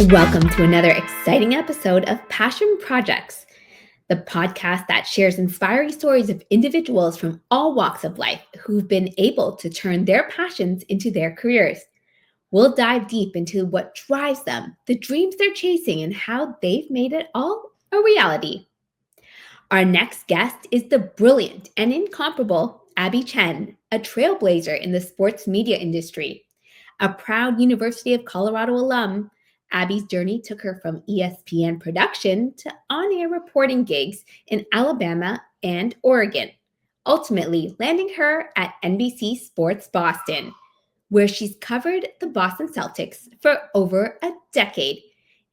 Welcome to another exciting episode of Passion Projects, the podcast that shares inspiring stories of individuals from all walks of life who've been able to turn their passions into their careers. We'll dive deep into what drives them, the dreams they're chasing, and how they've made it all a reality. Our next guest is the brilliant and incomparable Abby Chen, a trailblazer in the sports media industry. A proud University of Colorado alum, Abby's journey took her from ESPN production to on-air reporting gigs in Alabama and Oregon, ultimately landing her at NBC Sports Boston, where she's covered the Boston Celtics for over a decade,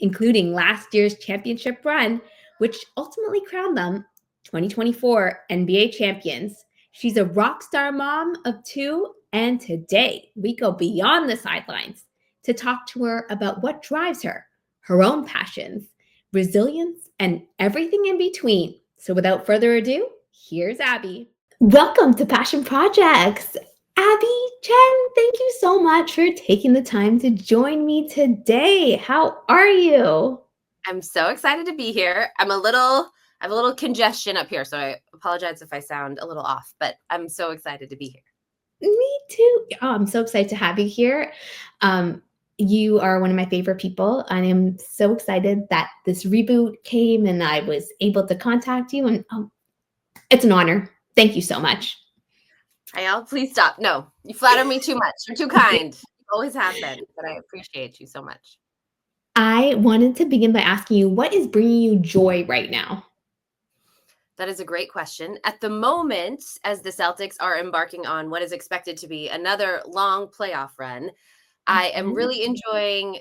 including last year's championship run, which ultimately crowned them 2024 NBA champions. She's a rock star mom of two, and today we go beyond the sidelines to talk to her about what drives her, her own passions, resilience, and everything in between. So without further ado, here's Abby. Welcome to Passion Projects. Abby Chen, thank you so much for taking the time to join me today. How are you? I'm so excited to be here. I have a little congestion up here, so I apologize if I sound a little off, but I'm so excited to be here. Me too. Oh, I'm so excited to have you here. You are one of my favorite people. I am so excited that this reboot came and I was able to contact you. And it's an honor. Thank you so much. Please stop. No, you flatter me too much. You're too kind. You always have been, but I appreciate you so much. I wanted to begin by asking you, what is bringing you joy right now? That is a great question. At the moment, as the Celtics are embarking on what is expected to be another long playoff run, I am really enjoying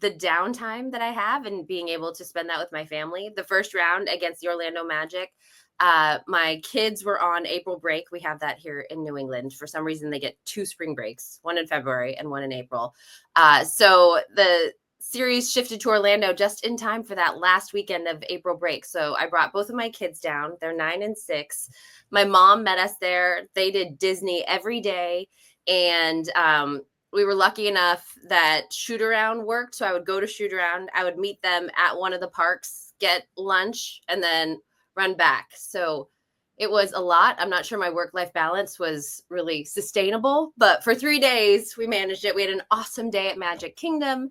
the downtime that I have and being able to spend that with my family. The first round against the Orlando Magic, my kids were on April break. We have that here in New England. For some reason, they get 2 spring breaks, one in February and one in April. So the series shifted to Orlando just in time for that last weekend of April break. So I brought both of my kids down. They're 9 and 6. My mom met us there. They did Disney every day. And we were lucky enough that shoot around worked. So I would go to shoot around. I would meet them at one of the parks, get lunch, and then run back. So it was a lot. I'm not sure my work-life balance was really sustainable, but for 3 days we managed it. We had an awesome day at Magic Kingdom,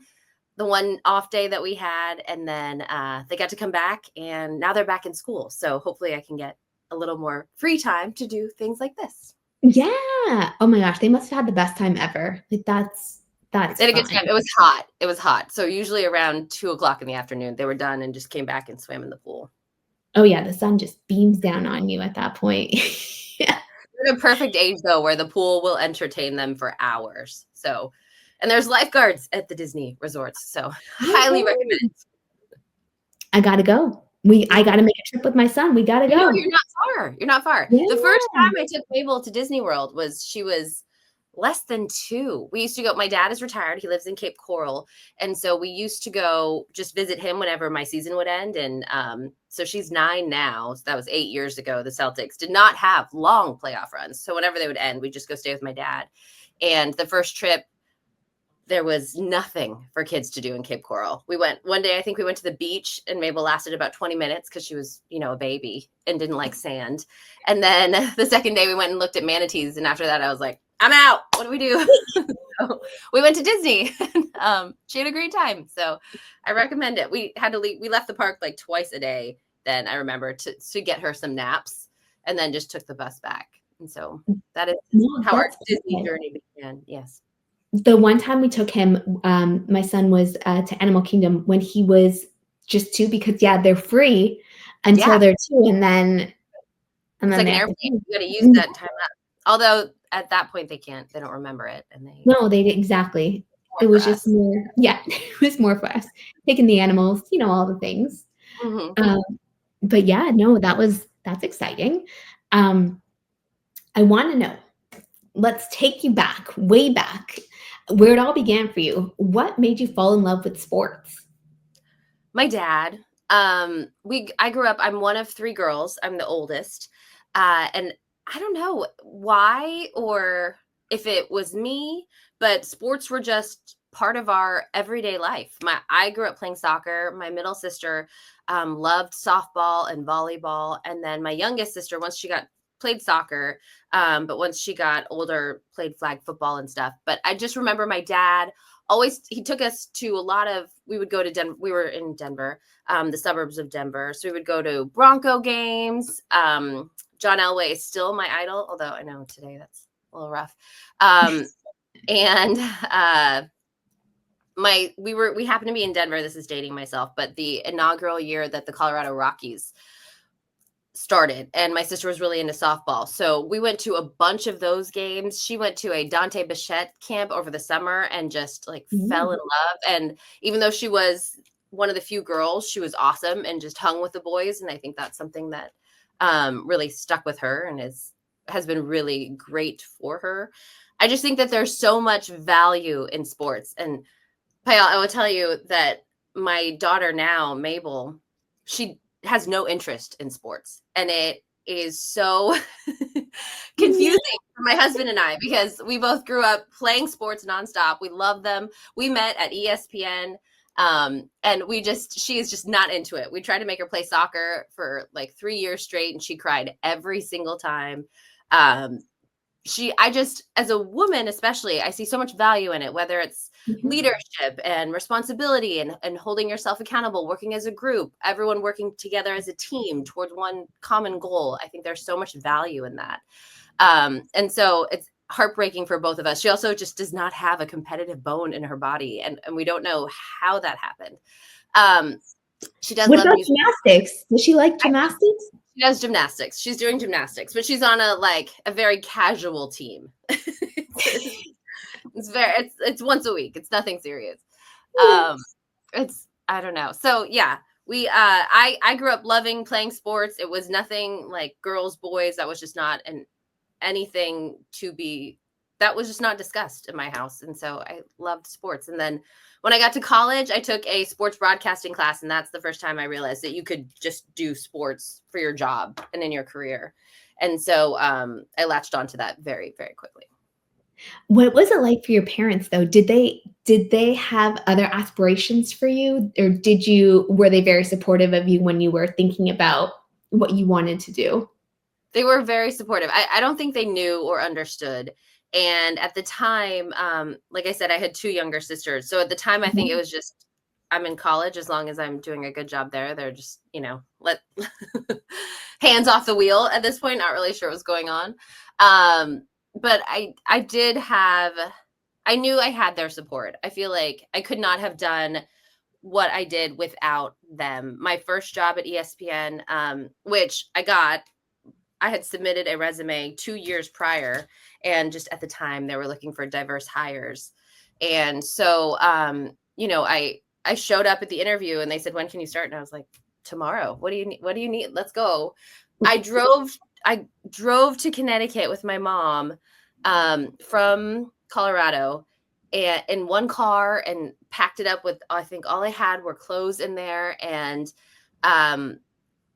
the one off day that we had, and then they got to come back, and now they're back in school. So hopefully I can get a little more free time to do things like this. Yeah. Oh my gosh, they must have had the best time ever. Like that's they had a good time. It was hot. It was hot. So usually around 2:00 in the afternoon, they were done and just came back and swam in the pool. Oh yeah, the sun just beams down on you at that point. Yeah. They're the perfect age though, where the pool will entertain them for hours. So, and there's lifeguards at the Disney resorts. So highly recommend. I gotta go. I gotta make a trip with my son. We gotta go. No, you're not far. You're not far. Yeah. The first time I took Mabel to Disney World she was less than 2. We used to go. My dad is retired. He lives in Cape Coral. And so we used to go just visit him whenever my season would end. And so she's 9 now. So that was 8 years ago. The Celtics did not have long playoff runs. So whenever they would end, we'd just go stay with my dad. And the first trip, there was nothing for kids to do in Cape Coral. We went one day, I think we went to the beach, and Mabel lasted about 20 minutes because she was, a baby and didn't like sand. And then the second day we went and looked at manatees. And after that, I was like, I'm out. What do we do? So we went to Disney. And, she had a great time. So I recommend it. We had to leave. We left the park like twice a day. Then I remember to get her some naps, and then just took the bus back. And so that is how our Disney journey began. Yes. The one time we took him, my son was to Animal Kingdom when he was just 2, because they're free until they're 2, and then it's like an airplane. You got to use that time up. Although at that point they don't remember it, and they exactly. It was just more. Yeah, it was more for us taking the animals, all the things. Mm-hmm. But that's exciting. I want to know. Let's take you back, way back, where it all began for you. What made you fall in love with sports? My dad. I grew up. I'm one of 3 girls. I'm the oldest, and I don't know why or if it was me, but sports were just part of our everyday life. I grew up playing soccer. My middle sister loved softball and volleyball. And then my youngest sister, played soccer, but once she got older, played flag football and stuff. But I just remember my dad he took us to we would go to Denver. We were in Denver, the suburbs of Denver. So we would go to Bronco games. John Elway is still my idol, although I know today that's a little rough. And we happened to be in Denver. This is dating myself, but the inaugural year that the Colorado Rockies started, and my sister was really into softball. So we went to a bunch of those games. She went to a Dante Bichette camp over the summer and just fell in love. And even though she was one of the few girls, she was awesome and just hung with the boys. And I think that's something that really stuck with her and has been really great for her. I just think that there's so much value in sports. And Payal, I will tell you that my daughter now, Mabel, she has no interest in sports. And it is so confusing for my husband and I, because we both grew up playing sports nonstop. We love them. We met at ESPN. And she is just not into it. We tried to make her play soccer for 3 years straight, and she cried every single time. As a woman, especially, I see so much value in it, whether it's leadership and responsibility and holding yourself accountable, working as a group, everyone working together as a team towards one common goal. I think there's so much value in that. And so it's heartbreaking for both of us. She also just does not have a competitive bone in her body, and we don't know how that happened. She does. What about gymnastics? Does she like gymnastics? She does gymnastics. She's doing gymnastics, but she's on a very casual team. It's once a week. It's nothing serious. I don't know. So yeah, I grew up loving playing sports. It was nothing like girls, boys. That was just not anything that was just not discussed in my house. And so I loved sports. And then when I got to college, I took a sports broadcasting class. And that's the first time I realized that you could just do sports for your job and in your career. And so I latched onto that very, very quickly. What was it like for your parents, though? Did they have other aspirations for you, or were they very supportive of you when you were thinking about what you wanted to do? They were very supportive. I don't think they knew or understood. And at the time, like I said, I had 2 younger sisters. So at the time, I think it was just, I'm in college. As long as I'm doing a good job there, they're just, let hands off the wheel at this point. Not really sure what's going on. But I knew I had their support. I feel like I could not have done what I did without them. My first job at ESPN, which I had submitted a resume 2 years prior, and just at the time they were looking for diverse hires. And so, I showed up at the interview and they said, "When can you start?" And I was like, "Tomorrow. What do you need? What do you need? Let's go." I drove to Connecticut with my mom from Colorado in one car and packed it up with, I think all I had were clothes in there. And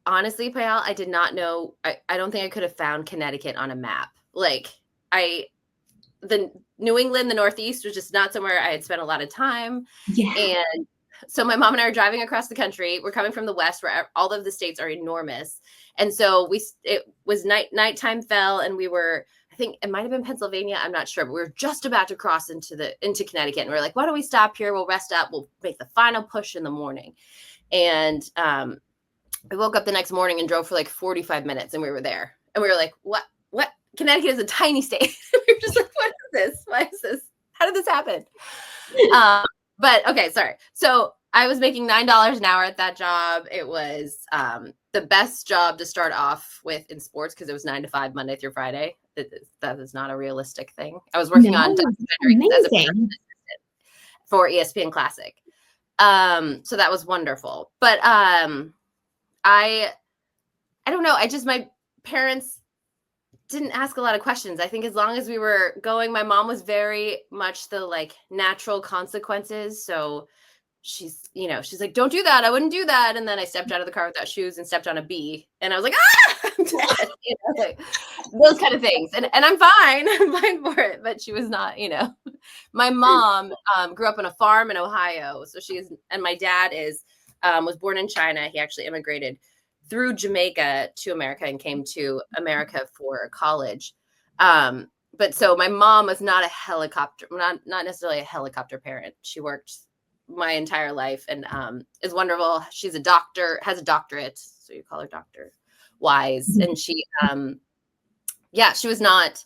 honestly, Payal, I did not know. I don't think I could have found Connecticut on a map. The New England, the Northeast was just not somewhere I had spent a lot of time. Yeah. And so my mom and I are driving across the country. We're coming from the West, where all of the states are enormous. And so it was nighttime fell, and we were, I think it might've been Pennsylvania. I'm not sure, but we were just about to cross into Connecticut. And we we're like, why don't we stop here? We'll rest up. We'll make the final push in the morning. And I woke up the next morning and drove for 45 minutes, and we were there. And we were like, what? Connecticut is a tiny state. We were just like, what is this? Why is this? How did this happen? But okay, sorry. So I was making $9 an hour at that job. It was the best job to start off with in sports, because it was 9 to 5, Monday through Friday. That is not a realistic thing. I was working on documentaries as a production assistant for ESPN Classic. So that was wonderful. But I don't know. My parents didn't ask a lot of questions. I think as long as we were going, my mom was very much the natural consequences. So she's like, don't do that. I wouldn't do that. And then I stepped out of the car without shoes and stepped on a bee. And I was like, ah! I'm dead, like those kind of things. And I'm fine. I'm fine for it. But she was not, My mom grew up on a farm in Ohio. So and my dad was born in China. He actually immigrated through Jamaica to America and came to America for college. But so my mom was not not necessarily a helicopter parent. She worked my entire life and is wonderful. She's a doctor, has a doctorate, so you call her Dr. Wise. And she was not,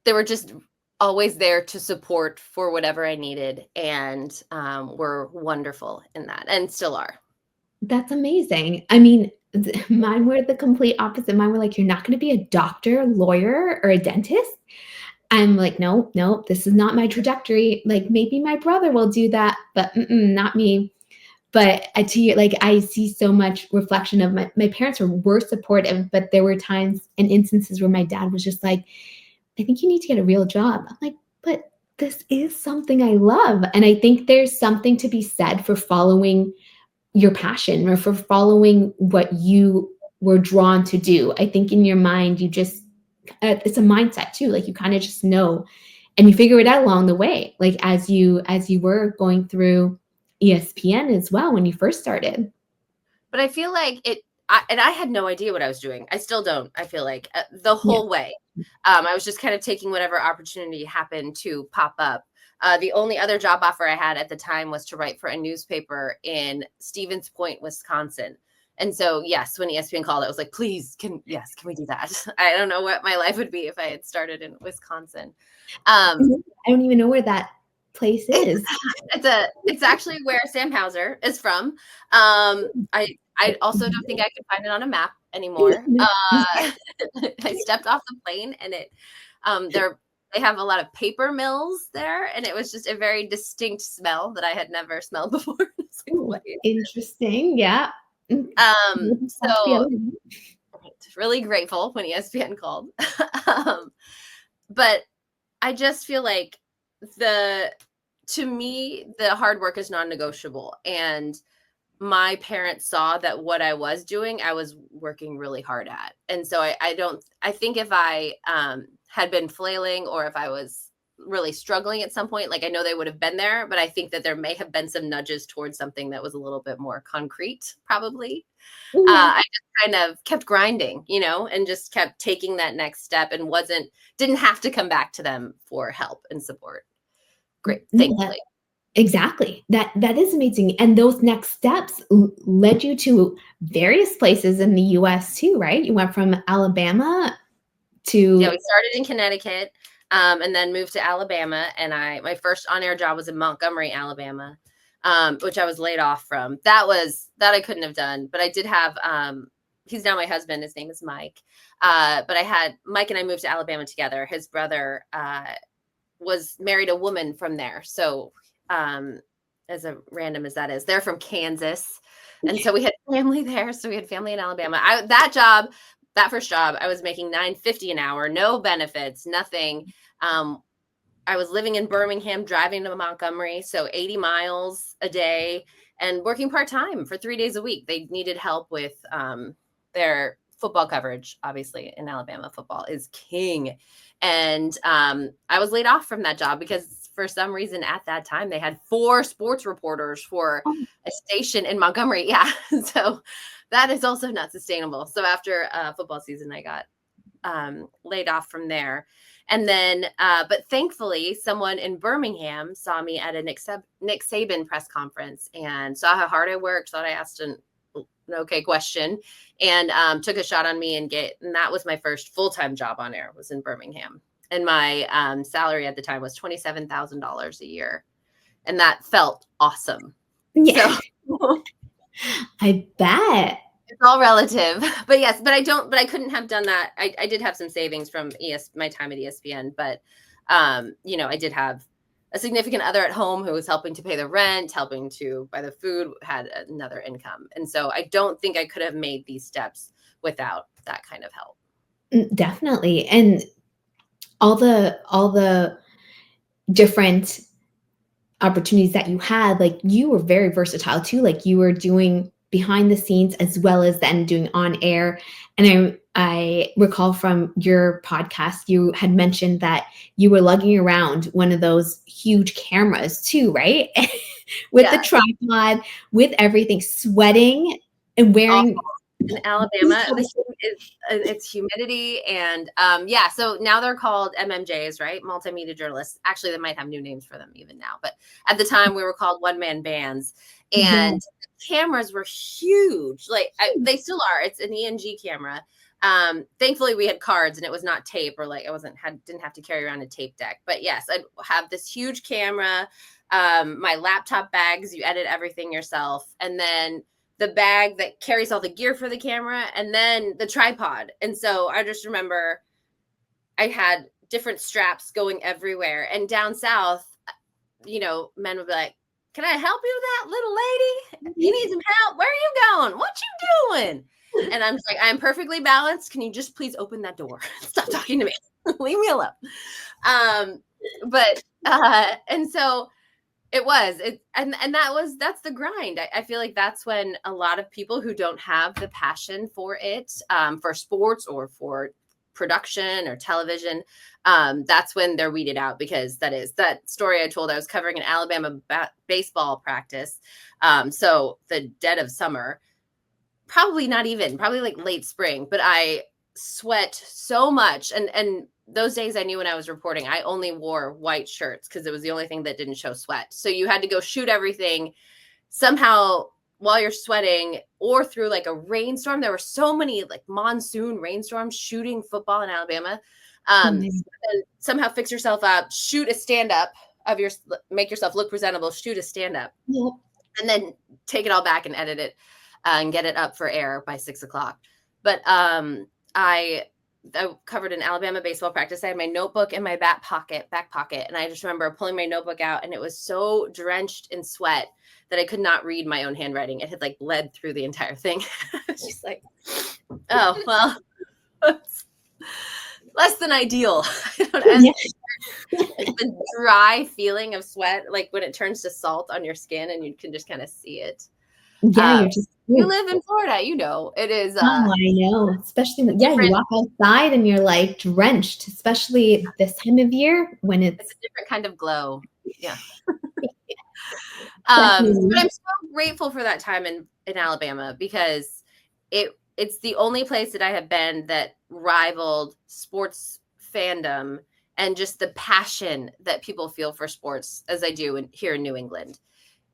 they were just always there to support for whatever I needed, and were wonderful in that, and still are. That's amazing. I mean, mine were the complete opposite. Mine were like, you're not going to be a doctor, lawyer, or a dentist. I'm like, no, this is not my trajectory. Like maybe my brother will do that, but not me. But I see so much reflection of my parents were supportive, but there were times and instances where my dad was just like, I think you need to get a real job. I'm like, but this is something I love. And I think there's something to be said for following your passion or for following what you were drawn to do. I think in your mind, you just, it's a mindset too. Like you kind of just know and you figure it out along the way. Like as you were going through ESPN as well, when you first started. But I feel like I had no idea what I was doing. I still don't. I feel like the whole way. I was just kind of taking whatever opportunity happened to pop up. The only other job offer I had at the time was to write for a newspaper in Stevens Point, Wisconsin. And so, yes, when ESPN called, I was like, please, can we do that? I don't know what my life would be if I had started in Wisconsin. I don't even know where that place is. It's actually where Sam Hauser is from. I also don't think I could find it on a map anymore. I stepped off the plane and they have a lot of paper mills there, and it was just a very distinct smell that I had never smelled before. Ooh, interesting. Yeah. So really grateful when ESPN called. But I just feel like to me, the hard work is non-negotiable. And my parents saw that what I was doing, I was working really hard at. And so I think if I had been flailing or if I was really struggling at some point, like I know they would have been there, but I think that there may have been some nudges towards something that was a little bit more concrete, probably. Mm-hmm. I just kind of kept grinding, and just kept taking that next step and didn't have to come back to them for help and support. Great. Thankfully. Exactly. That is amazing. And those next steps led you to various places in the US too, right? You went from Alabama to... Yeah, we started in Connecticut and then moved to Alabama. And my first on-air job was in Montgomery, Alabama, which I was laid off from. That I couldn't have done. But I did have, he's now my husband. His name is Mike. But I had Mike and I moved to Alabama together. His brother was married a woman from there. So as a random as that is, they're from Kansas. And so we had family there. So we had family in Alabama. That first job, I was making $9.50 an hour, no benefits, nothing. I was living in Birmingham, driving to Montgomery. So 80 miles a day and working part-time for 3 days a week. They needed help with their football coverage. Obviously in Alabama, football is king. And I was laid off from that job because for some reason at that time they had 4 sports reporters for a station in Montgomery. Yeah. So that is also not sustainable. So after football season, I got laid off from there. And then, but thankfully someone in Birmingham saw me at a Nick Saban press conference and saw how hard I worked, thought I asked an okay question, and took a shot on me and that was my first full-time job on air, was in Birmingham. And my salary at the time was $27,000 a year. And that felt awesome. Yeah. So, I bet. It's all relative. But yes, but I couldn't have done that. I did have some savings from my time at ESPN, but I did have a significant other at home who was helping to pay the rent, helping to buy the food, had another income. And so I don't think I could have made these steps without that kind of help. Definitely. And all the different opportunities that you had, like you were very versatile too. Like you were doing behind the scenes as well as then doing on air. And I recall from your podcast, you had mentioned that you were lugging around one of those huge cameras too, right? With the tripod, with everything, sweating and wearing. In Alabama, the heat is it's humidity and so now they're called MMJs, right? Multimedia journalists. Actually, they might have new names for them even now, but at the time we were called one-man bands, and the cameras were huge. Like they still are. It's an ENG camera. Thankfully we had cards and it was not tape, or like didn't have to carry around a tape deck. But yes, I'd have this huge camera, my laptop bags, you edit everything yourself, and then the bag that carries all the gear for the camera, and then the tripod. And so I just remember I had different straps going everywhere. And down south, men would be like, "Can I help you with that, little lady? You need some help? Where are you going? What you doing?" And I'm just like, "I'm perfectly balanced. Can you just please open that door? Stop talking to me. Leave me alone." And so that's the grind. I feel like that's when a lot of people who don't have the passion for it, for sports or for production or television, that's when they're weeded out, because that story I told. I was covering an Alabama baseball practice. So the dead of summer, probably like late spring, but I sweat so much. And those days I knew when I was reporting, I only wore white shirts because it was the only thing that didn't show sweat. So you had to go shoot everything somehow while you're sweating, or through like a rainstorm. There were so many like monsoon rainstorms shooting football in Alabama. And somehow fix yourself up, shoot a stand up make yourself look presentable, shoot a stand up, and then take it all back and edit it and get it up for air by 6:00. But I covered an Alabama baseball practice. I had my notebook in my back pocket. And I just remember pulling my notebook out, and it was so drenched in sweat that I could not read my own handwriting. It had like bled through the entire thing. She's like, "Oh, well, it's less than ideal." It's the dry feeling of sweat, like when it turns to salt on your skin and you can just kind of see it. Yeah, you live in Florida, it is. I know, especially you walk outside and you're like drenched, especially this time of year when it's a different kind of glow. Yeah. But I'm so grateful for that time in Alabama, because it's the only place that I have been that rivaled sports fandom and just the passion that people feel for sports as I do here in New England.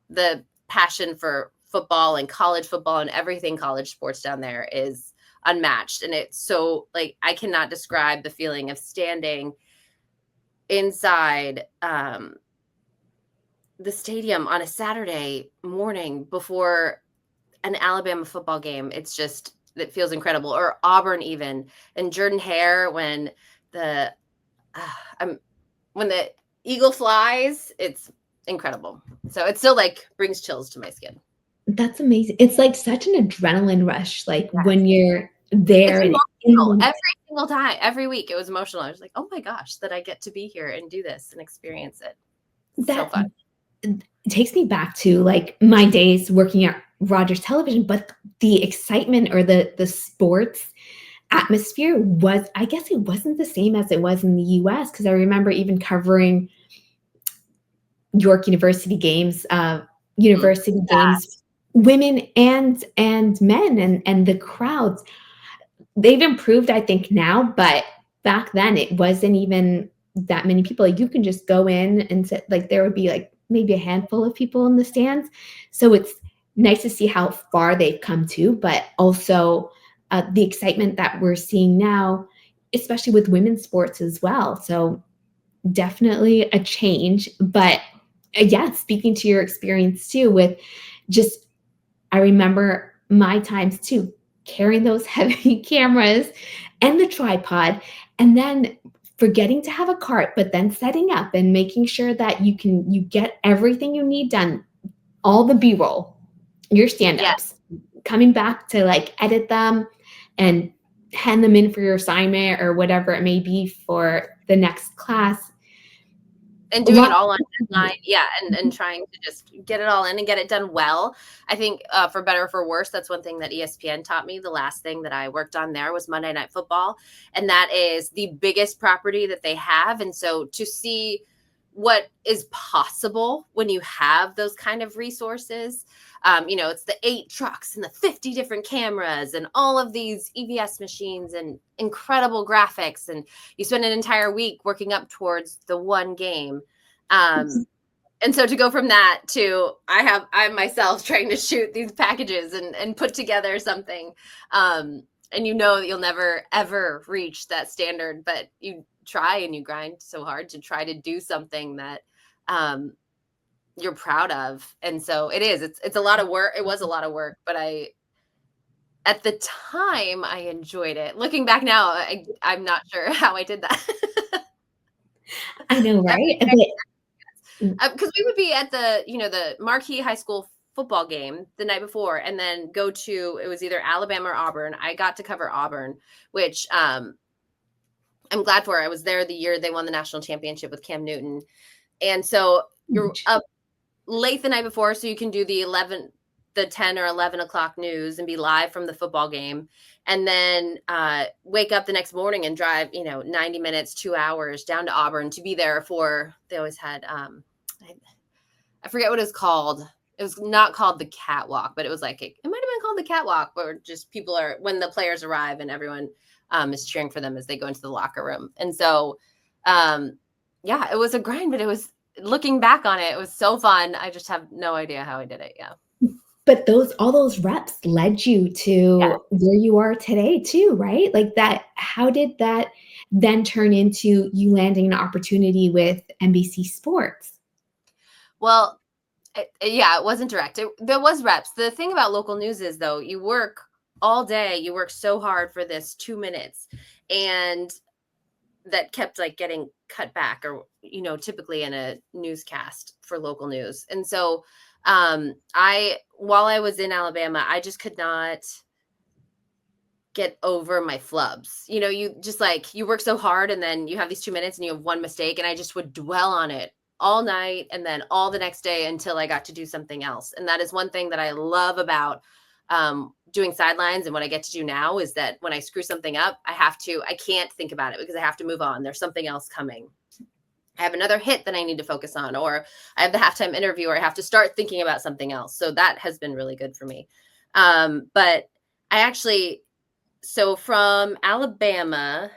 The passion for football and college football and everything college sports down there is unmatched. And it's so, like, I cannot describe the feeling of standing inside the stadium on a Saturday morning before an Alabama football game. It feels incredible. Or Auburn even, and Jordan Hare when the eagle flies, it's incredible. So it still like brings chills to my skin. That's amazing. It's like such an adrenaline rush, like when you're there. It's emotional. Every single time, every week, it was emotional. I was like, "Oh my gosh, that I get to be here and do this and experience it." It's so fun. It takes me back to like my days working at Rogers Television, but the excitement or the sports atmosphere was, I guess it wasn't the same as it was in the US, because I remember even covering York University games, games, women and men, and the crowds. They've improved, I think, now, but back then it wasn't even that many people. Like, you can just go in and sit, like there would be like maybe a handful of people in the stands. So it's nice to see how far they've come to, but also the excitement that we're seeing now, especially with women's sports as well. So definitely a change. But speaking to your experience too, with just, I remember my times too, carrying those heavy cameras and the tripod, and then forgetting to have a cart, but then setting up and making sure that you get everything you need done, all the B-roll, your stand-ups, coming back to like edit them and hand them in for your assignment or whatever it may be for the next class. And A doing it lot. all on deadline, yeah, and trying to just get it all in and get it done well. I think, for better or for worse, that's one thing that ESPN taught me. The last thing that I worked on there was Monday Night Football, and that is the biggest property that they have. And so to see what is possible when you have those kind of resources, it's the 8 trucks and the 50 different cameras and all of these EVS machines and incredible graphics, and you spend an entire week working up towards the one game. And so to go from that to I'm myself trying to shoot these packages and put together something, and that you'll never ever reach that standard, but you try and you grind so hard to try to do something that you're proud of. And so it's a lot of work. It was a lot of work, but at the time I enjoyed it. Looking back now, I'm not sure how I did that. I know, right? Because we would be at the marquee high school football game the night before, and then it was either Alabama or Auburn. I got to cover Auburn, which I'm glad for. I was there the year they won the national championship with Cam Newton. And so you're up late the night before, so you can do the 10 or 11 o'clock news and be live from the football game, and then wake up the next morning and drive 90 minutes, 2 hours down to Auburn to be there for, they always had I forget what it's called. It was not called the catwalk, but it was like it might have been called the catwalk, where just people are, when the players arrive and everyone is cheering for them as they go into the locker room. And so it was a grind, but it was, looking back on it, it was so fun. I just have no idea how I did it. Yeah. But all those reps led you to where you are today too, right? Like that, how did that then turn into you landing an opportunity with NBC Sports? Well, it wasn't direct. There was reps. The thing about local news is, though, you work all day. You work so hard for this 2 minutes, and that kept getting cut back, or typically in a newscast for local news. And so while I was in Alabama, I just could not get over my flubs. You just you work so hard, and then you have these 2 minutes and you have one mistake, and I just would dwell on it all night and then all the next day until I got to do something else. And that is one thing that I love about doing Sidelines, and what I get to do now is that when I screw something up, I can't think about it, because I have to move on. There's something else coming. I have another hit that I need to focus on, or I have the halftime interview, or I have to start thinking about something else. So that has been really good for me. But so from Alabama,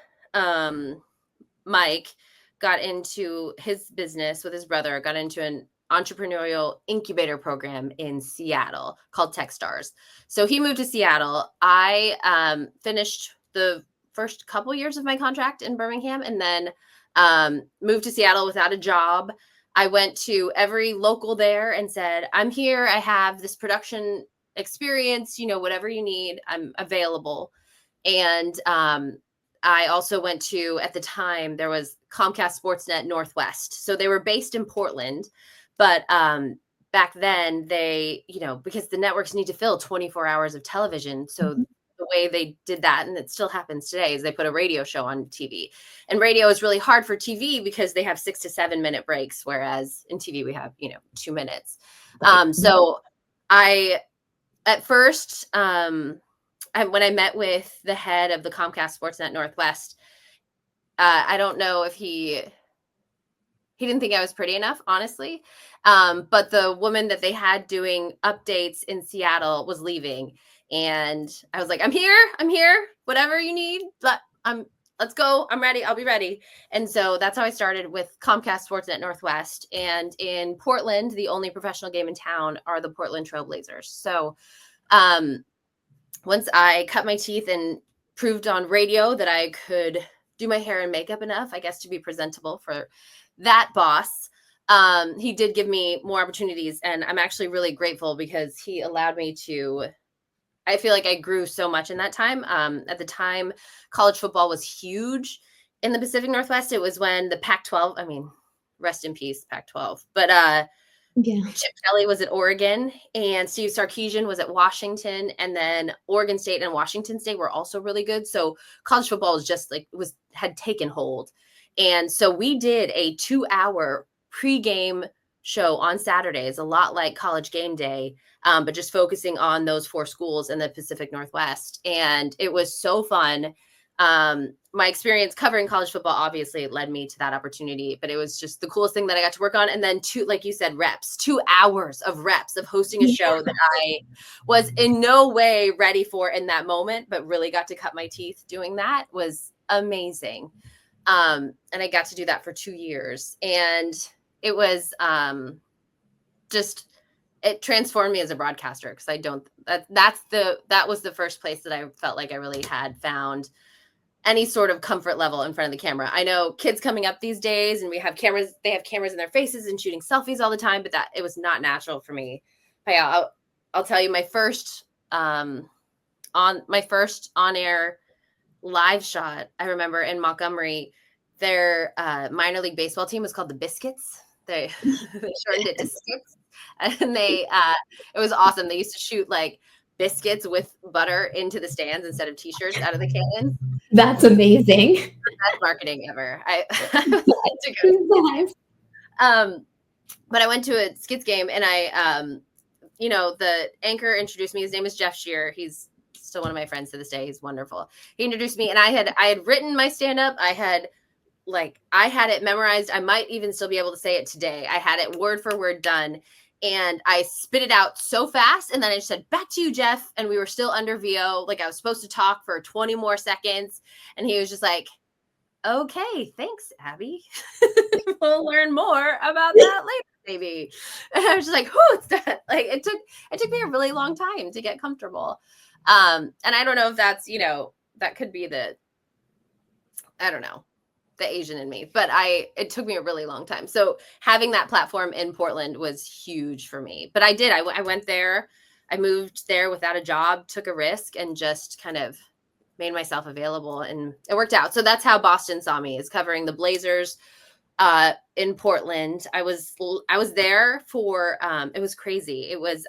Mike got into his business with his brother, got into an entrepreneurial incubator program in Seattle called Techstars. So he moved to Seattle. I finished the first couple years of my contract in Birmingham, and then moved to Seattle without a job. I went to every local there and said, I'm here. I have this production experience, whatever you need, I'm available. And I also went to, at the time, there was Comcast Sportsnet Northwest. So they were based in Portland, but back then they, because the networks need to fill 24 hours of television. So the way they did that, and it still happens today, is they put a radio show on TV. And radio is really hard for TV because they have 6 to 7 minute breaks, whereas in TV we have, 2 minutes. So at first, when I met with the head of the Comcast Sportsnet Northwest, I don't know if he didn't think I was pretty enough, honestly. But the woman that they had doing updates in Seattle was leaving. And I was like, I'm here, whatever you need. Let's go. I'm ready. I'll be ready. And so that's how I started with Comcast Sportsnet Northwest. And in Portland, the only professional game in town are the Portland Trail Blazers. So once I cut my teeth and proved on radio that I could do my hair and makeup enough, I guess, to be presentable for that boss, he did give me more opportunities. And I'm actually really grateful, because he allowed me to, I feel like I grew so much in that time. At the time, college football was huge in the Pacific Northwest. It was when the Pac-12, rest in peace, Pac-12. But Chip Kelly was at Oregon, and Steve Sarkisian was at Washington, and then Oregon State and Washington State were also really good. So college football was just had taken hold. And so we did a 2-hour pregame show on Saturdays, a lot like College Game Day, but just focusing on those 4 schools in the Pacific Northwest. And it was so fun. My experience covering college football obviously led me to that opportunity, but it was just the coolest thing that I got to work on. And then like you said, 2 hours of reps of hosting a show that I was in no way ready for in that moment, but really got to cut my teeth doing that was amazing. And I got to do that for 2 years, and it was, it transformed me as a broadcaster. Cause that was the first place that I felt like I really had found any sort of comfort level in front of the camera. I know kids coming up these days and they have cameras in their faces and shooting selfies all the time, but it was not natural for me. But yeah, I'll tell you my first on-air live shot. I remember in Montgomery, their minor league baseball team was called the Biscuits. They shortened it to Skits, and it was awesome. They used to shoot like biscuits with butter into the stands instead of t-shirts out of the cannons. That's amazing. Best marketing ever. But I went to a Skits game, and the anchor introduced me. His name is Jeff Shear. He's still one of my friends to this day. He's wonderful. He introduced me, and I had written my stand-up. I had it memorized. I might even still be able to say it today. I had it word for word done, and I spit it out so fast. And then I just said, "Back to you, Jeff." And we were still under VO. Like I was supposed to talk for 20 more seconds. And he was just like, "Okay, thanks, Abby. We'll learn more about that later, maybe." And I was just like, "Whoo, it's done." Like it took me a really long time to get comfortable. And I don't know if that's, that could be the Asian in me, but it took me a really long time. So having that platform in Portland was huge for me. But I went there, I moved there without a job, took a risk, and just kind of made myself available, and it worked out. So that's how Boston saw me, is covering the Blazers in Portland. I was there for, it was crazy. It was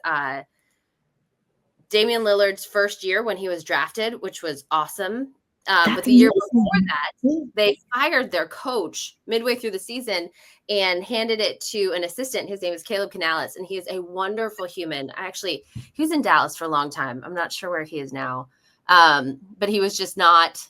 Damian Lillard's first year when he was drafted, which was awesome. But the year before that, they fired their coach midway through the season and handed it to an assistant. His name is Caleb Canales, and he is a wonderful human. He was in Dallas for a long time. I'm not sure where he is now. But he was just not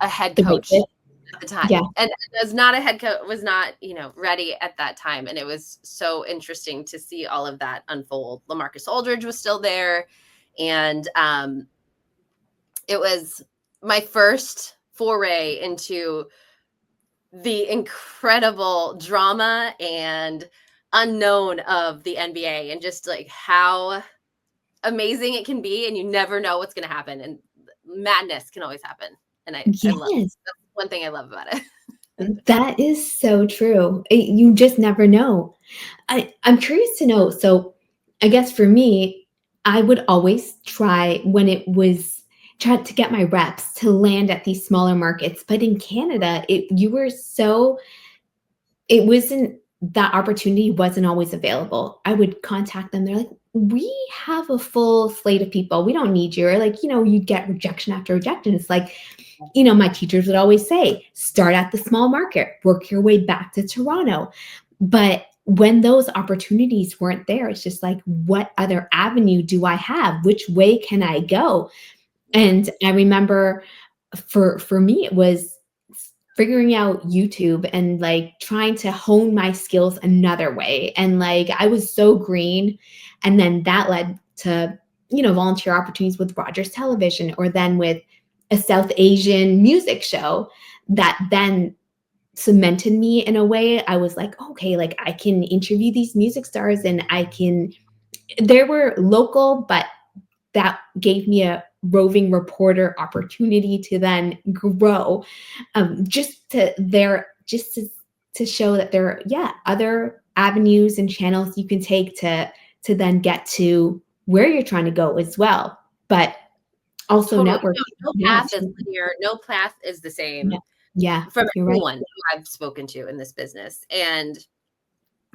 a head coach at the time. Yeah. And as not a head coach, was not, ready at that time. And it was so interesting to see all of that unfold. LaMarcus Aldridge was still there. And, it was my first foray into the incredible drama and unknown of the NBA, and just like how amazing it can be, and you never know what's going to happen, and madness can always happen. And I love it. That's one thing I love about it. That is so true. You just never know. I'm curious to know. So I guess for me, I would always try to get my reps to land at these smaller markets. But in Canada, that opportunity wasn't always available. I would contact them. They're like, "We have a full slate of people. We don't need you." Or like, you get rejection after rejection. It's like, my teachers would always say, start at the small market, work your way back to Toronto. But when those opportunities weren't there, it's just like, what other avenue do I have? Which way can I go? And I remember for me, it was figuring out YouTube and like trying to hone my skills another way. And like, I was so green. And then that led to, volunteer opportunities with Rogers Television, or then with a South Asian music show that then cemented me in a way. I was like, okay, like I can interview these music stars, and they were local, but that gave me a roving reporter opportunity to then grow, just to show that there are other avenues and channels you can take to then get to where you're trying to go as well. But also networking. No path is linear. No path is the same. Yeah. From everyone who I've spoken to in this business. And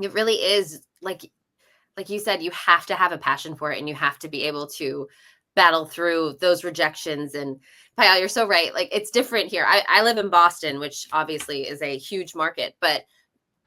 it really is like you said, you have to have a passion for it, and you have to be able to battle through those rejections. And Payal, you're so right. Like, it's different here. I live in Boston, which obviously is a huge market, but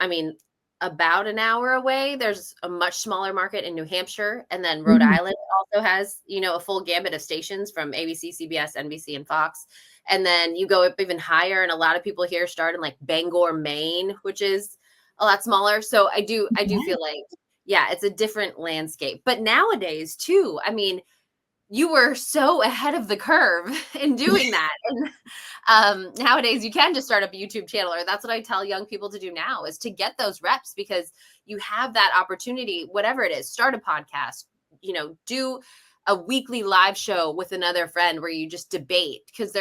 I mean, about an hour away, there's a much smaller market in New Hampshire. And then Rhode Island also has, a full gambit of stations from ABC, CBS, NBC, and Fox. And then you go up even higher. And a lot of people here start in like Bangor, Maine, which is a lot smaller. So I do feel like, yeah, it's a different landscape. But nowadays too, I mean, you were so ahead of the curve in doing that. And nowadays you can just start up a YouTube channel, or that's what I tell young people to do now, is to get those reps, because you have that opportunity, whatever it is, start a podcast, do a weekly live show with another friend where you just debate, because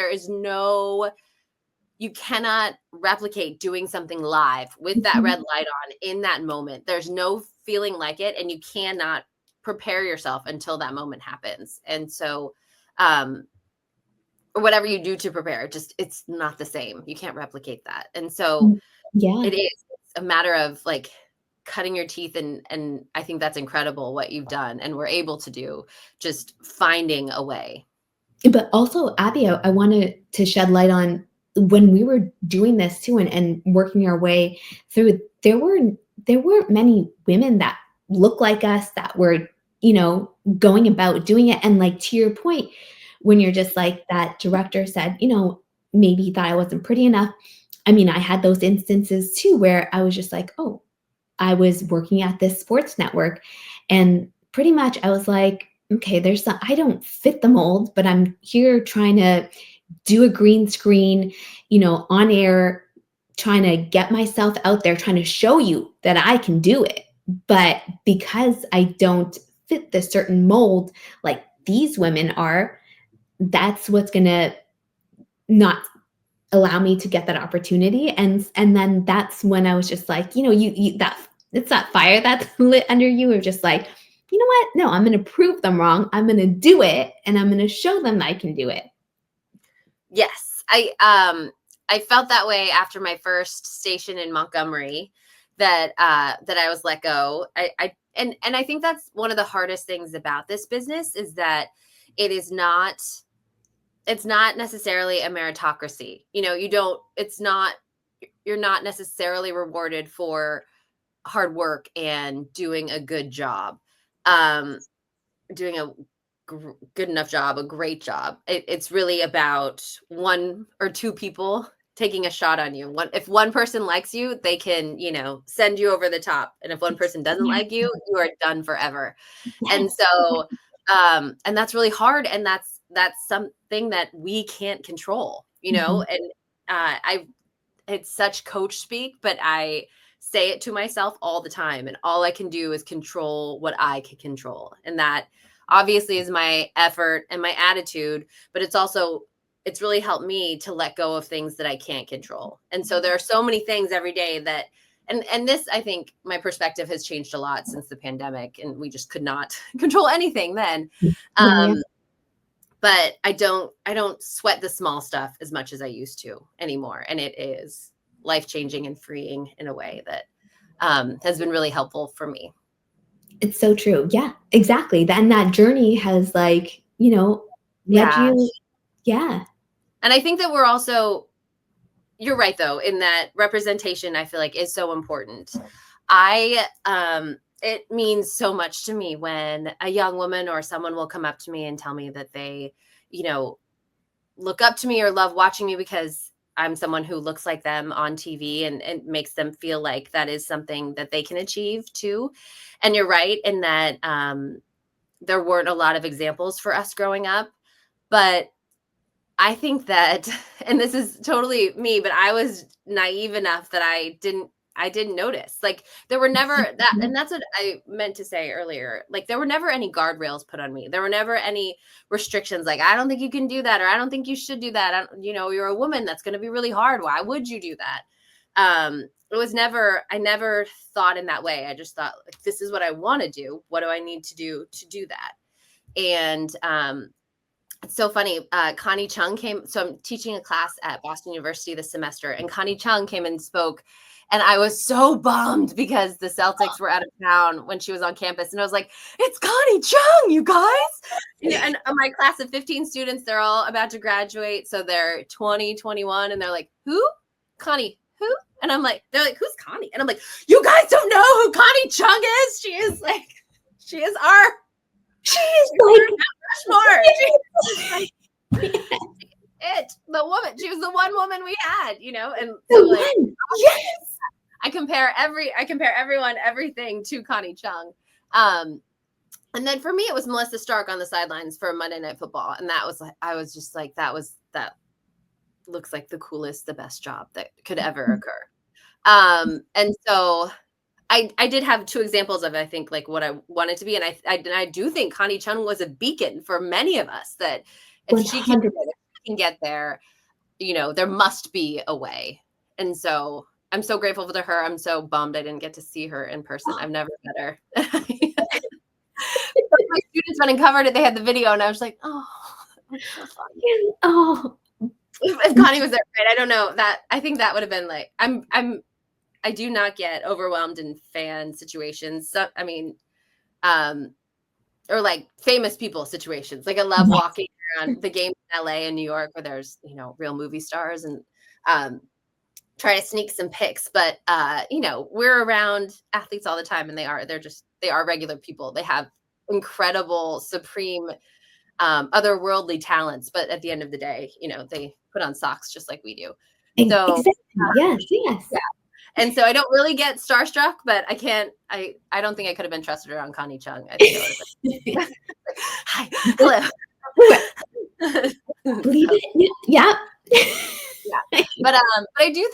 you cannot replicate doing something live with that red light on in that moment. There's no feeling like it, and you cannot prepare yourself until that moment happens. And so, or whatever you do to prepare, it's not the same. You can't replicate that. And so it is a matter of like cutting your teeth. And I think that's incredible what you've done and we're able to do, just finding a way. But also, Abby, I wanted to shed light on when we were doing this too, and working our way through, there weren't many women that look like us that were, going about doing it. And like, to your point, when you're just like, that director said, maybe he thought I wasn't pretty enough. I mean, I had those instances too, where I was just like, oh, I was working at this sports network, and pretty much I was like, okay, I don't fit the mold, but I'm here trying to do a green screen, on air, trying to get myself out there, trying to show you that I can do it. But because I don't fit the certain mold like these women are, that's what's going to not allow me to get that opportunity. And then that's when I was just like, it's that fire that's lit under you, or just like, you know what? No, I'm going to prove them wrong. I'm going to do it, and I'm going to show them that I can do it. Yes. I felt that way after my first station in Montgomery, that I was let go. And I think that's one of the hardest things about this business, is that it's not necessarily a meritocracy. You're not necessarily rewarded for hard work and doing a good job, doing a good enough job, a great job. It's really about one or two people taking a shot on you. If one person likes you, they can, send you over the top. And if one person doesn't like you, you are done forever. And so, and that's really hard. And that's something that we can't control, and it's such coach speak, but I say it to myself all the time. And all I can do is control what I can control. And that obviously is my effort and my attitude, but it's really helped me to let go of things that I can't control. And so there are so many things every day that, and this, I think my perspective has changed a lot since the pandemic, and we just could not control anything then. But I don't sweat the small stuff as much as I used to anymore. And it is life-changing and freeing in a way that has been really helpful for me. It's so true. Yeah, exactly. Then that journey has led you. Yeah. And I think that you're right though, in that representation, I feel like, is so important. It means so much to me when a young woman or someone will come up to me and tell me that they, look up to me or love watching me because I'm someone who looks like them on TV, and makes them feel like that is something that they can achieve too. And you're right in that there weren't a lot of examples for us growing up, but I think that, and this is totally me, but I was naive enough that I didn't notice. Like, there were never that, and that's what I meant to say earlier. Like, there were never any guardrails put on me. There were never any restrictions. Like, I don't think you can do that, or I don't think you should do that. You're a woman. That's going to be really hard. Why would you do that? I never thought in that way. I just thought, like, this is what I want to do. What do I need to do that? And It's so funny. Connie Chung came. So I'm teaching a class at Boston University this semester, and Connie Chung came and spoke. And I was so bummed because the Celtics were out of town when she was on campus. And I was like, it's Connie Chung, you guys. And my class of 15 students, they're all about to graduate. So they're 20, 21. And they're like, who? Connie, who? And I'm like, they're like, who's Connie? And I'm like, you guys don't know who Connie Chung is? She is like the woman. She was the one woman we had, and so like, yes, I compare everyone, everything to Connie Chung. And then for me, it was Melissa Stark on the sidelines for Monday Night Football. And that was like, I was just like, that looks like the coolest, the best job that could ever occur. And so I did have two examples of, I think, like what I wanted to be. And I do think Connie Chung was a beacon for many of us, that if she can get there, there must be a way. And so I'm so grateful to her. I'm so bummed I didn't get to see her in person. I've never met her. My students went and covered it. They had the video, and I was like, oh, that's so funny. Oh, if Connie was there, right? I don't know that. I think that would have been like, I do not get overwhelmed in fan situations. So, I mean, or like famous people situations. Like I love walking around the games in LA and New York where there's, real movie stars, and try to sneak some pics. But, we're around athletes all the time, and they are regular people. They have incredible, supreme, otherworldly talents. But at the end of the day, they put on socks just like we do. So, exactly. Yes. Yeah. And so I don't really get starstruck, but I don't think I could have been trusted around Connie Chung. I think I would have been hi, hello. Believe it? Yeah. Yeah. But I do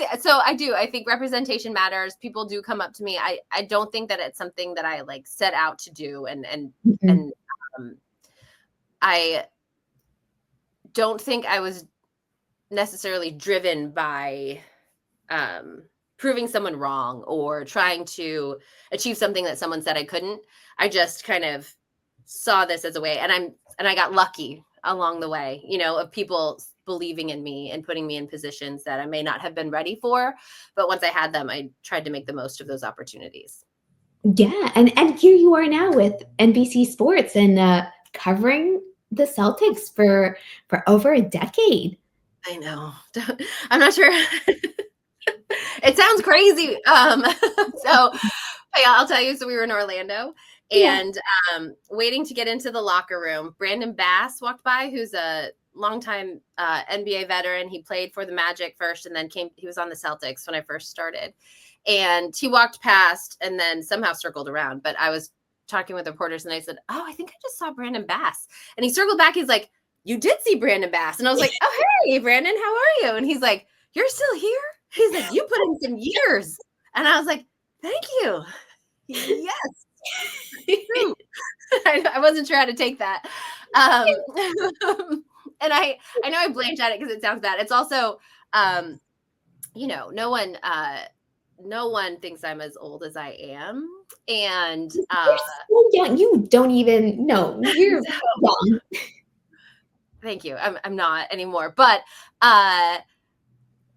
I think representation matters. People do come up to me. I don't think that it's something that I like set out to do, and I don't think I was necessarily driven by proving someone wrong or trying to achieve something that someone said I couldn't. I just kind of saw this as a way, and I got lucky along the way, of people believing in me and putting me in positions that I may not have been ready for. But once I had them, I tried to make the most of those opportunities. Yeah. And here you are now with NBC Sports and covering the Celtics for over a decade. I know. I'm not sure. It sounds crazy. So I'll tell you. So we were in Orlando, and waiting to get into the locker room, Brandon Bass walked by, who's a longtime NBA veteran. He played for the Magic first, and then he was on the Celtics when I first started. And he walked past and then somehow circled around. But I was talking with reporters, and I said, oh, I think I just saw Brandon Bass. And he circled back. He's like, you did see Brandon Bass. And I was like, oh, hey, Brandon, how are you? And he's like, you're still here? He's like, you put in some years. And I was like, thank you. Yes. I wasn't sure how to take that. And I know I blanched at it because it sounds bad. It's also, no one thinks I'm as old as I am. And you're so young. You don't even know. You're young. Thank you. I'm not anymore. But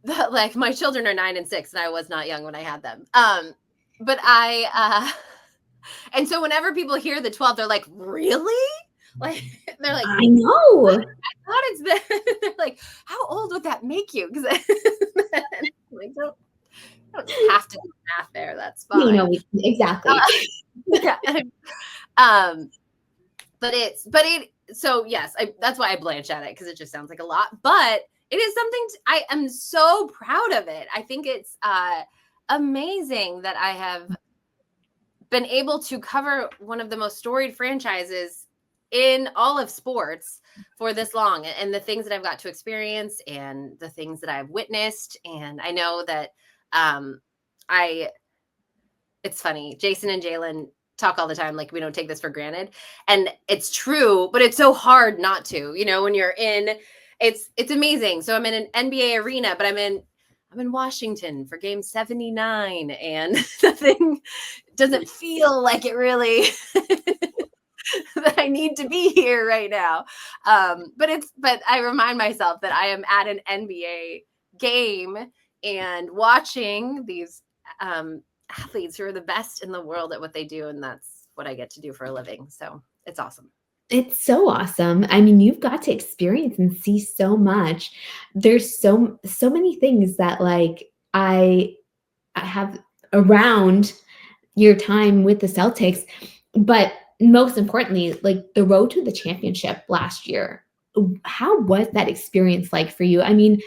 like my children are 9 and 6, and I was not young when I had them. But and so whenever people hear the 12, they're like, really? Like, they're like, I know. I thought it's been, they're like, how old would that make you? Because like, don't have to do math there. That's fine. No, exactly. Yeah. So yes, that's why I blanch at it, because it just sounds like a lot, but it is something I am so proud of it. I think it's amazing that I have been able to cover one of the most storied franchises in all of sports for this long, and the things that I've got to experience and the things that I've witnessed. And I know that it's funny, Jason and Jalen talk all the time, like, we don't take this for granted. And it's true, but it's so hard not to, when you're in, it's amazing. So I'm in an NBA arena, but I'm in Washington for game 79, and the thing doesn't feel like it really that I need to be here right now. But I remind myself that I am at an NBA game and watching these athletes who are the best in the world at what they do. And that's what I get to do for a living. So it's awesome. It's so awesome. I mean, you've got to experience and see so much. There's so many things that like I have around your time with the Celtics, but most importantly, like the road to the championship last year. How was that experience like for you? I mean,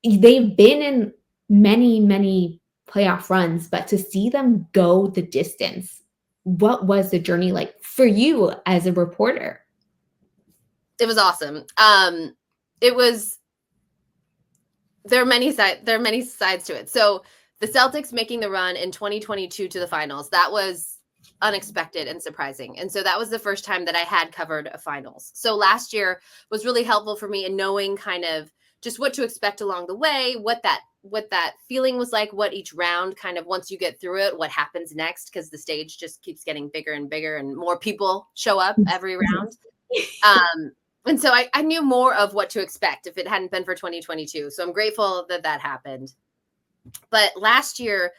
they've been in many playoff runs, but to see them go the distance, what was the journey like for you as a reporter? It was awesome. There are many sides to it. So the Celtics making the run in 2022 to the finals, that was unexpected and surprising. And so that was the first time that I had covered a finals. So last year was really helpful for me in knowing kind of just what to expect along the way, what that feeling was like, what each round kind of, once you get through it, what happens next, because the stage just keeps getting bigger and bigger and more people show up every round. And so I knew more of what to expect if it hadn't been for 2022. So I'm grateful that that happened. But last year,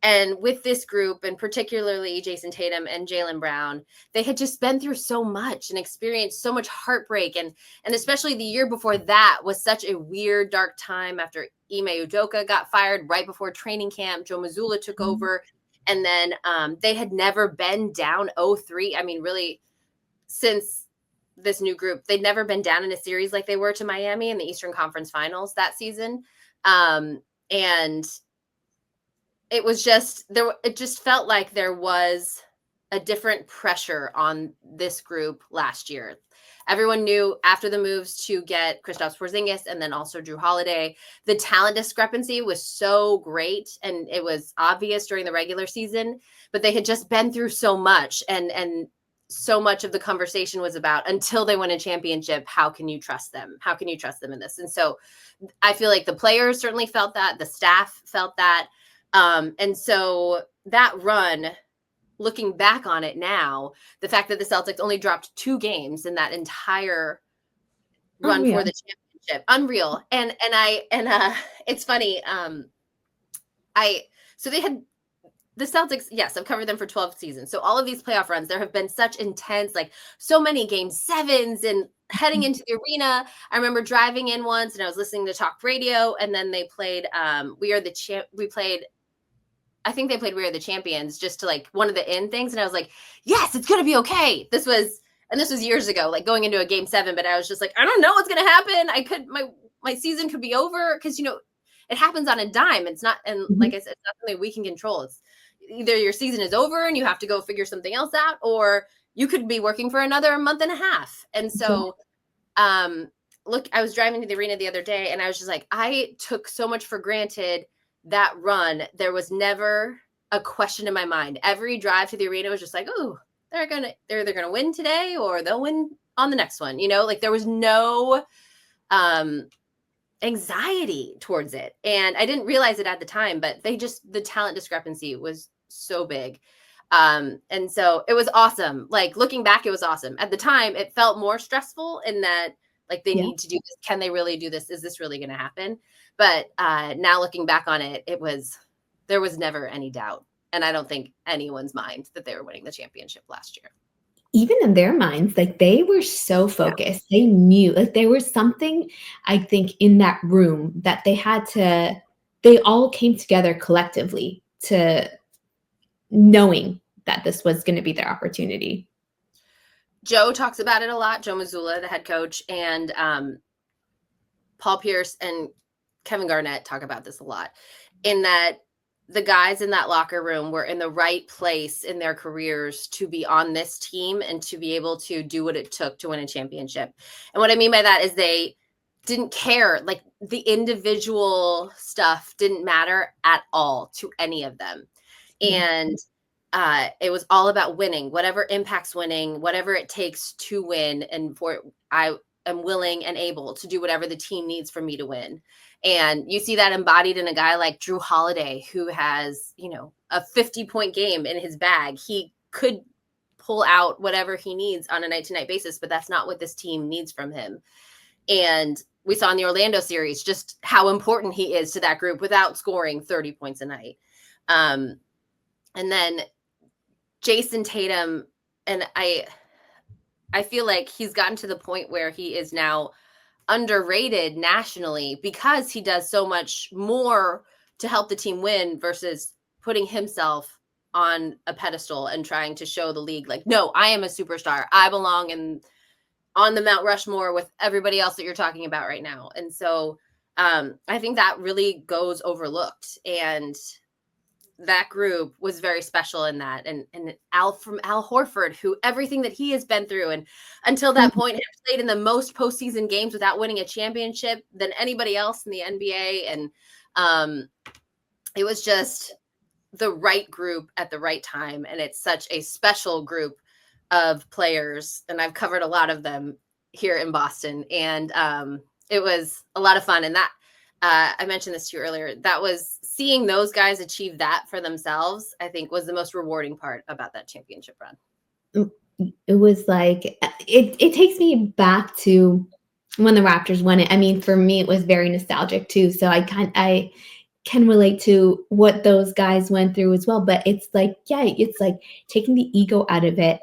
and with this group, and particularly Jason Tatum and Jaylen Brown, they had just been through so much and experienced so much heartbreak. And especially the year before that was such a weird, dark time after Ime Udoka got fired right before training camp. Joe Mazzulla took over. And then they had never been down 0-3. I mean, really, since this new group, they'd never been down in a series like they were to Miami in the Eastern Conference Finals that season. And it was just there. It just felt like there was a different pressure on this group last year. Everyone knew after the moves to get Kristaps Porzingis and then also Drew Holiday, the talent discrepancy was so great, and it was obvious during the regular season. But they had just been through so much, and so much of the conversation was about, until they win a championship, how can you trust them? How can you trust them in this? And so I feel like the players certainly felt that, the staff felt that. And so that run, looking back on it now, the fact that the Celtics only dropped 2 games in that entire run for the championship, unreal. And it's funny. So they had, the Celtics, yes, I've covered them for 12 seasons. So all of these playoff runs, there have been such intense, like so many game 7s and heading into the arena. I remember driving in once and I was listening to talk radio, and then they played We Are the Champions, just to like one of the in things. And I was like, yes, it's going to be okay. This was years ago, like going into a game 7, but I was just like, I don't know what's going to happen. My season could be over, because, it happens on a dime. It's not, and like I said, it's not something we can control. It's either your season is over and you have to go figure something else out, or you could be working for another month and a half. And so, look, I was driving to the arena the other day and I was just like, I took so much for granted that run. There was never a question in my mind. Every drive to the arena was just like, oh, they're either gonna win today or they'll win on the next one. Like there was no anxiety towards it. And I didn't realize it at the time, but the talent discrepancy was so big. And so it was awesome. Like looking back, it was awesome. At the time, it felt more stressful in that, like, they need to do this. Can they really do this? Is this really going to happen? But now looking back on it, there was never any doubt. And I don't think anyone's mind that they were winning the championship last year. Even in their minds, like they were so focused. They knew, like there was something, I think, in that room that they all came together collectively to knowing that this was going to be their opportunity. Joe talks about it a lot. Joe Mazzulla, the head coach, and Paul Pierce and Kevin Garnett talk about this a lot, in that the guys in that locker room were in the right place in their careers to be on this team and to be able to do what it took to win a championship. And what I mean by that is they didn't care. Like the individual stuff didn't matter at all to any of them. And it was all about winning, whatever impacts winning, whatever it takes to win. And I am willing and able to do whatever the team needs for me to win. And you see that embodied in a guy like Drew Holiday, who has, a 50-point game in his bag. He could pull out whatever he needs on a night-to-night basis, but that's not what this team needs from him. And we saw in the Orlando series just how important he is to that group without scoring 30 points a night. And then Jason Tatum, and I feel like he's gotten to the point where he is now underrated nationally because he does so much more to help the team win versus putting himself on a pedestal and trying to show the league like, no, I am a superstar. I belong on the Mount Rushmore with everybody else that you're talking about right now. And so I think that really goes overlooked. And that group was very special in that. And Al Horford, who everything that he has been through, and until that point had played in the most postseason games without winning a championship than anybody else in the NBA. And it was just the right group at the right time. And it's such a special group of players. And I've covered a lot of them here in Boston. And it was a lot of fun. And that, I mentioned this to you earlier, that was seeing those guys achieve that for themselves, I think was the most rewarding part about that championship run. It was like, it takes me back to when the Raptors won it. I mean, for me, it was very nostalgic too. So I can relate to what those guys went through as well. But it's like, yeah, it's like taking the ego out of it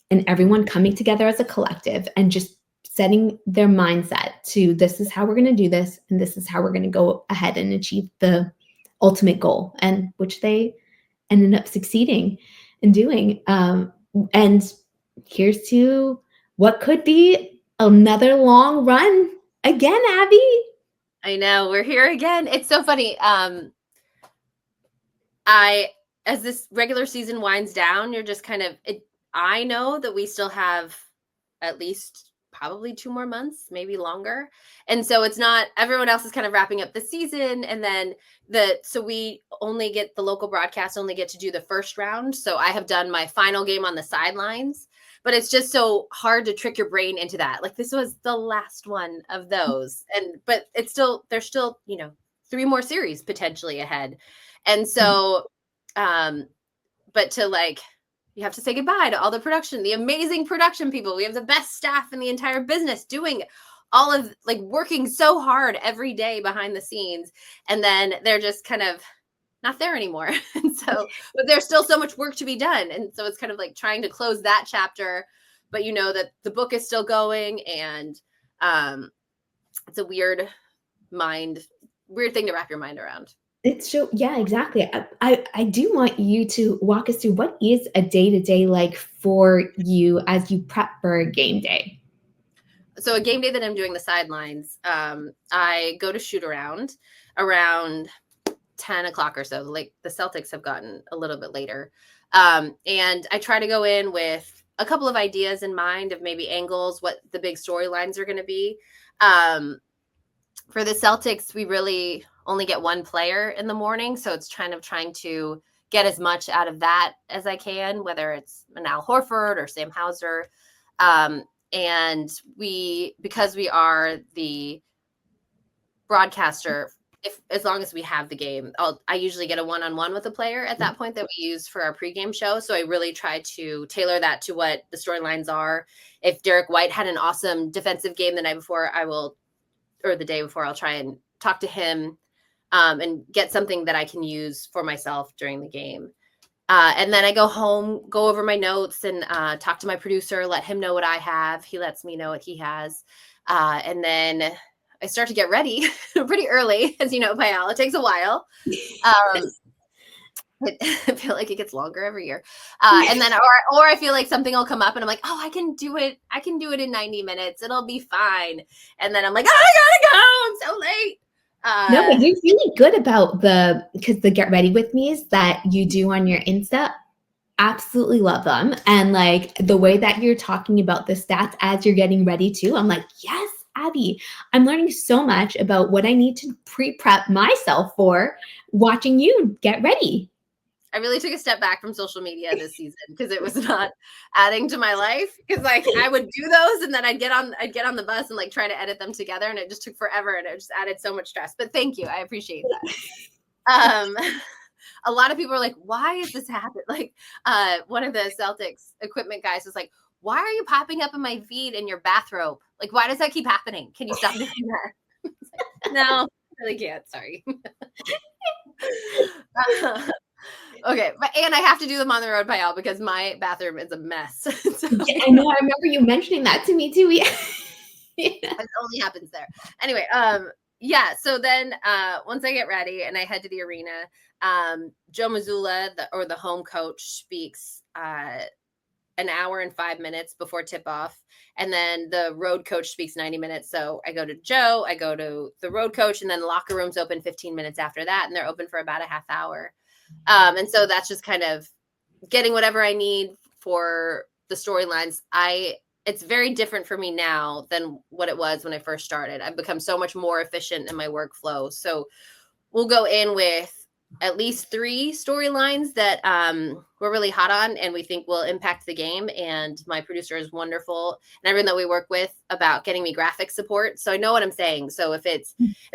and everyone coming together as a collective and just setting their mindset to, this is how we're going to do this. And this is how we're going to go ahead and achieve the ultimate goal, and which they ended up succeeding in doing. And here's to what could be another long run again, Abby. I know, we're here again. It's so funny. As this regular season winds down, you're just kind of, I know that we still have at least probably 2 more months, maybe longer. And so it's not, everyone else is kind of wrapping up the season. And then so we only get, the local broadcast only get to do the first round. So I have done my final game on the sidelines, but it's just so hard to trick your brain into that. Like, this was the last one of those. But it's still, there's still, 3 more series potentially ahead. And so, but to like, you have to say goodbye to all the production, the amazing production people. We have the best staff in the entire business doing all of, like, working so hard every day behind the scenes. And then they're just kind of not there anymore. And so, but there's still so much work to be done. And so it's kind of like trying to close that chapter, but you know that the book is still going. And it's a weird thing to wrap your mind around. It's so, yeah, exactly. I do want you to walk us through what is a day-to-day like for you as you prep for a game day. So a game day that I'm doing the sidelines, I go to shoot around 10 o'clock or so. Like, the Celtics have gotten a little bit later. And I try to go in with a couple of ideas in mind of maybe angles, what the big storylines are going to be. For the Celtics, we really only get one player in the morning. So it's kind of trying to get as much out of that as I can, whether it's an Al Horford or Sam Hauser. And because we are the broadcaster, as long as we have the game, I usually get a one-on-one with a player at that point that we use for our pregame show. So I really try to tailor that to what the storylines are. If Derek White had an awesome defensive game the night before, or the day before, I'll try and talk to him and get something that I can use for myself during the game. And then I go home, go over my notes, and talk to my producer, let him know what I have. He lets me know what he has. And then I start to get ready pretty early, as you know, Payal. It takes a while. I feel like it gets longer every year. And then, or I feel like something will come up and I'm like, oh, I can do it. I can do it in 90 minutes. It'll be fine. And then I'm like, oh, I gotta go. I'm so late. No, but you're feeling good about because the get ready with me's that you do on your Insta, absolutely love them. And like the way that you're talking about the stats as you're getting ready too, I'm like, yes, Abby, I'm learning so much about what I need to pre-prep myself for watching you get ready. I really took a step back from social media this season because it was not adding to my life. Because like I would do those and then I'd get on the bus and like try to edit them together, and it just took forever and it just added so much stress. But thank you, I appreciate that. a lot of people are like, why is this happening? Like one of the Celtics equipment guys was like, why are you popping up in my feed in your bathrobe? Like, why does that keep happening? Can you stop doing that? Like, no, I really can't. Sorry. Okay, and I have to do them on the road by all because my bathroom is a mess. So, yeah, I know. I remember you mentioning that to me too. Yeah. It only happens there. Anyway, yeah. So then once I get ready and I head to the arena, Joe Mazzulla, the home coach, speaks an hour and 5 minutes before tip off. And then the road coach speaks 90 minutes. So I go to Joe, I go to the road coach, and then the locker room's open 15 minutes after that. And they're open for about a half hour. And so that's just kind of getting whatever I need for the storylines. It's very different for me now than what it was when I first started. I've become so much more efficient in my workflow. So we'll go in with at least 3 storylines that we're really hot on and we think will impact the game. And my producer is wonderful, and everyone that we work with about getting me graphic support. So I know what I'm saying. So if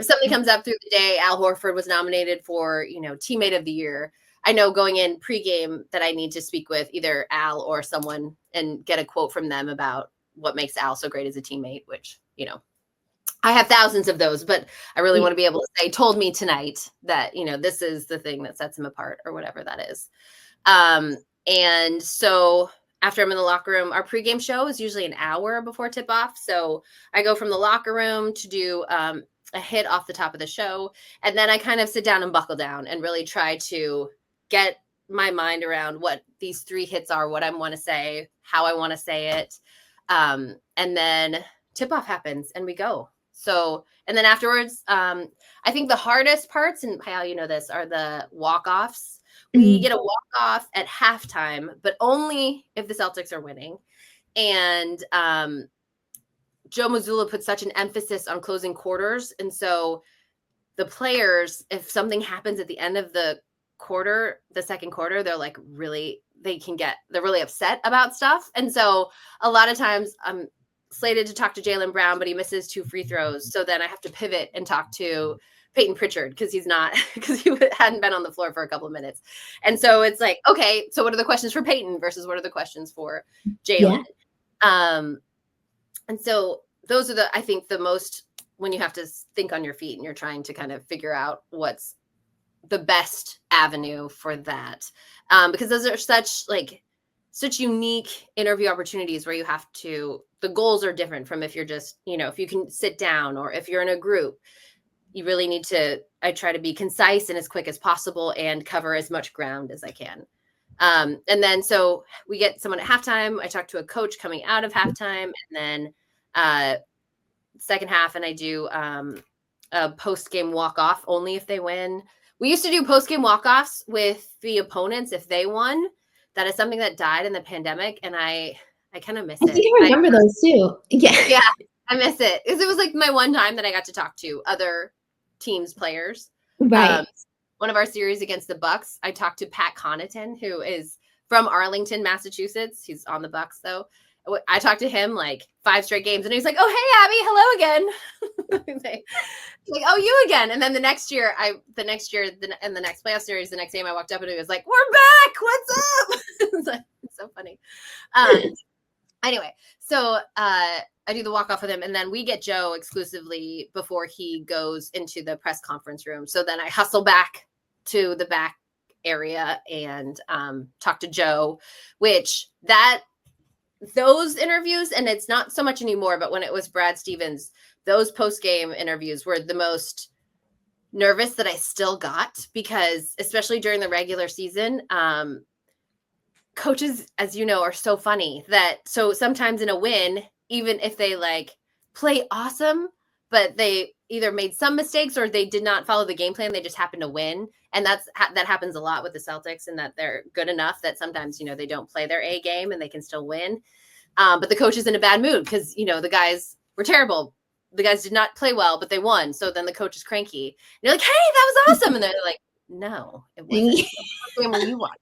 something comes up through the day, Al Horford was nominated for, teammate of the year, I know going in pregame that I need to speak with either Al or someone and get a quote from them about what makes Al so great as a teammate, which, I have thousands of those, but I really want to be able to say, told me tonight that, this is the thing that sets him apart or whatever that is. And so after I'm in the locker room, our pregame show is usually an hour before tip off. So I go from the locker room to do a hit off the top of the show. And then I kind of sit down and buckle down and really try to get my mind around what these 3 hits are, what I want to say, how I want to say it. And then tip off happens and we go. So, and then afterwards, I think the hardest parts, and Kyle, you know this, are the walk-offs. We get a walk-off at halftime, but only if the Celtics are winning. And Joe Mazzulla put such an emphasis on closing quarters. And so the players, if something happens at the end of the quarter, the second quarter, they're like they're really upset about stuff. And so a lot of times I'm slated to talk to Jaylen Brown, but he misses 2 free throws. So then I have to pivot and talk to Peyton Pritchard because he hadn't been on the floor for a couple of minutes. And so it's like, okay, so what are the questions for Peyton versus what are the questions for Jaylen? Yeah. And so those are I think the most, when you have to think on your feet and you're trying to kind of figure out what's the best avenue for that. Because those are such unique interview opportunities where the goals are different from if you're just, if you can sit down or if you're in a group, you really need to, I try to be concise and as quick as possible and cover as much ground as I can. And then, so we get someone at halftime. I talk to a coach coming out of halftime, and then second half, and I do a post-game walk-off only if they win. We used to do post-game walk-offs with the opponents if they won. That is something that died in the pandemic, and I kind of miss it. I think I remember those too. Yeah, I miss it because it was like my one time that I got to talk to other teams' players. Right. One of our series against the Bucks, I talked to Pat Connaughton, who is from Arlington, Massachusetts. He's on the Bucks though. I talked to him like 5 straight games, and he's like, "Oh, hey, Abby, hello again." like, "Oh, you again." And then the next year, in the next playoff series, the next game I walked up and he was like, "We're back. What's up?" It's so funny. Anyway, so I do the walk off with him, and then we get Joe exclusively before he goes into the press conference room. So then I hustle back to the back area and talk to Joe, those interviews, and it's not so much anymore, but when it was Brad Stevens, those post-game interviews were the most nervous that I still got, because especially during the regular season, coaches, as you know, are so funny so sometimes in a win, even if they play awesome, but they either made some mistakes or they did not follow the game plan, they just happen to win. And that happens a lot with the Celtics, and that they're good enough that sometimes, they don't play their A game and they can still win. But the coach is in a bad mood because, the guys were terrible. The guys did not play well, but they won. So then the coach is cranky. And you're like, "Hey, that was awesome." And they're like, "No, it wasn't. The game where you won."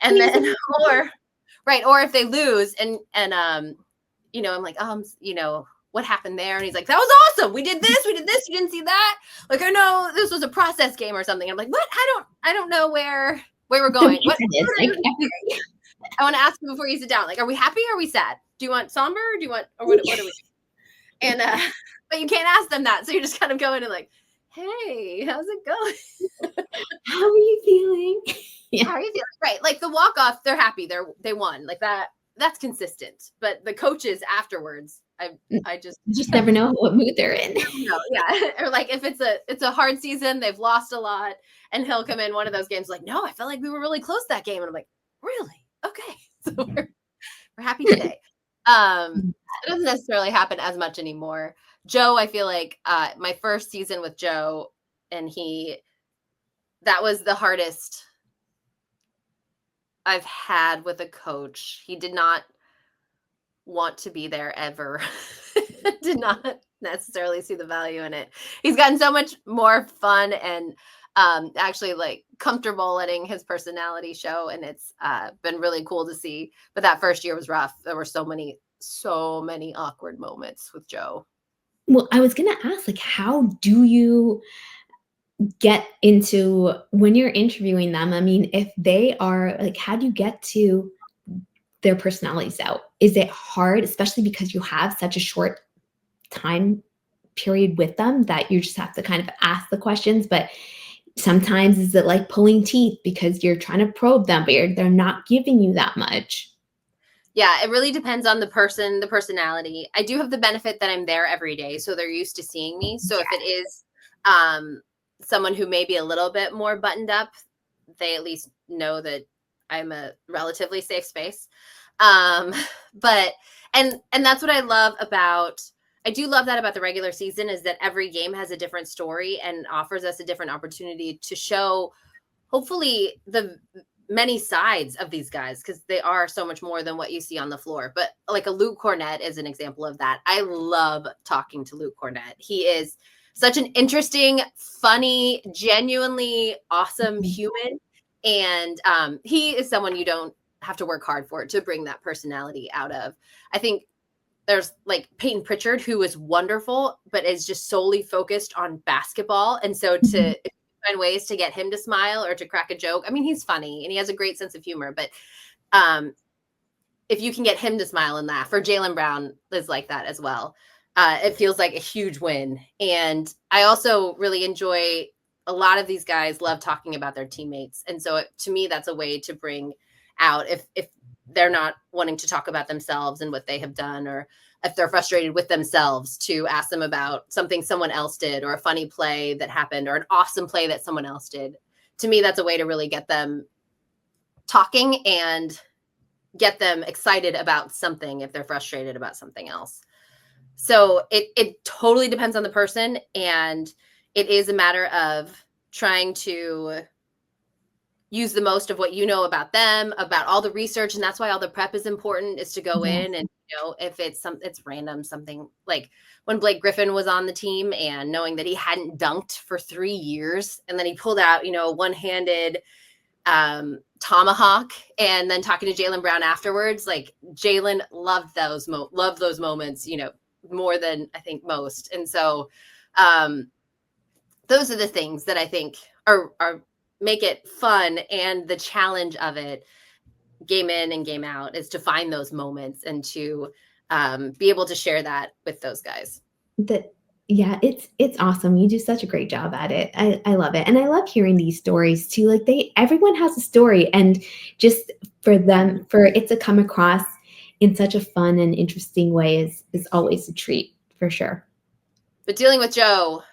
And then, or if they lose and I'm like, what happened there? And he's like, that was awesome. We did this. You didn't see that. Like, I know this was a process game or something. I'm like, what? I don't know where we're going. I want to ask you before you sit down. Like, are we happy or are we sad? Do you want somber? Or do you want, or what are we? And, but you can't ask them that. So you're just kind of going and like, hey, how's it going? How are you feeling? Yeah. How are you feeling? Right. Like the walk-off, they're happy. They won. Like that's consistent. But the coaches afterwards, I just never know what mood they're in. No, yeah. Or like if it's a hard season, they've lost a lot, and he'll come in one of those games like, no, I felt like we were really close that game. And I'm like, really? Okay. So we're happy today. It doesn't necessarily happen as much anymore. Joe, I feel like my first season with Joe, and that was the hardest I've had with a coach. He did not want to be there ever. Did not necessarily see the value in it. He's gotten so much more fun and actually like comfortable letting his personality show, and it's been really cool to see. But that first year was rough. There were so many awkward moments with Joe. Well, I was gonna ask, like, how do you get into when you're interviewing them? I mean, if they are like, how do you get to their personalities out? Is it hard, especially because you have such a short time period with them that you just have to kind of ask the questions? But sometimes is it like pulling teeth because you're trying to probe them, but they're not giving you that much? Yeah, it really depends on the person, the personality. I do have the benefit that I'm there every day, so they're used to seeing me. So if it is someone who may be a little bit more buttoned up, they at least know that I'm a relatively safe space. But that's what I love about, I do love that about the regular season, is that every game has a different story and offers us a different opportunity to show hopefully the many sides of these guys, because they are so much more than what you see on the floor. But like a Luke Cornett is an example of that. I love talking to Luke Cornett. He is such an interesting, funny, genuinely awesome human. And he is someone you don't have to work hard for to bring that personality out of. I think there's like Peyton Pritchard, who is wonderful, but is just solely focused on basketball. And so to find ways to get him to smile or to crack a joke. I mean, he's funny and he has a great sense of humor, but if you can get him to smile and laugh, or Jaylen Brown is like that as well. It feels like a huge win. And I also really enjoy, a lot of these guys love talking about their teammates. And so to me, that's a way to bring out, if they're not wanting to talk about themselves and what they have done, or if they're frustrated with themselves, to ask them about something someone else did, or a funny play that happened, or an awesome play that someone else did. To me, that's a way to really get them talking and get them excited about something if they're frustrated about something else. So it totally depends on the person, and it is a matter of trying to use the most of what you know about them, about all the research. And that's why all the prep is important, is to go in and, if it's random, something like when Blake Griffin was on the team and knowing that he hadn't dunked for 3 years, and then he pulled out, one-handed tomahawk, and then talking to Jaylen Brown afterwards, like Jaylen loved those moments, more than I think most. And so those are the things that I think are make it fun, and the challenge of it, game in and game out, is to find those moments and to be able to share that with those guys. Yeah, it's awesome. You do such a great job at it. I love it. And I love hearing these stories too. Like everyone has a story, and just for it to come across in such a fun and interesting way is always a treat, for sure. But dealing with Joe,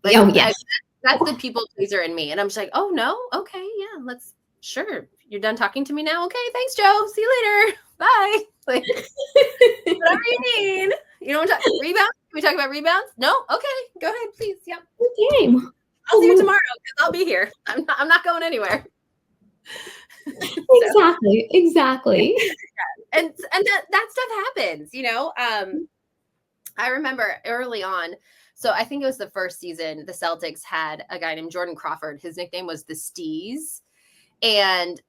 yes. That's the people pleaser in me. And I'm just like, oh no, okay, yeah, sure. You're done talking to me now? Okay, thanks, Joe. See you later. Bye. Like, whatever you need. You don't want to talk rebounds? Can we talk about rebounds? No? Okay, go ahead, please. Yep. Okay. I'll see you tomorrow, because I'll be here. I'm not going anywhere. Exactly. And that stuff happens, I remember early on. So I think it was the first season, the Celtics had a guy named Jordan Crawford. His nickname was the Steez. And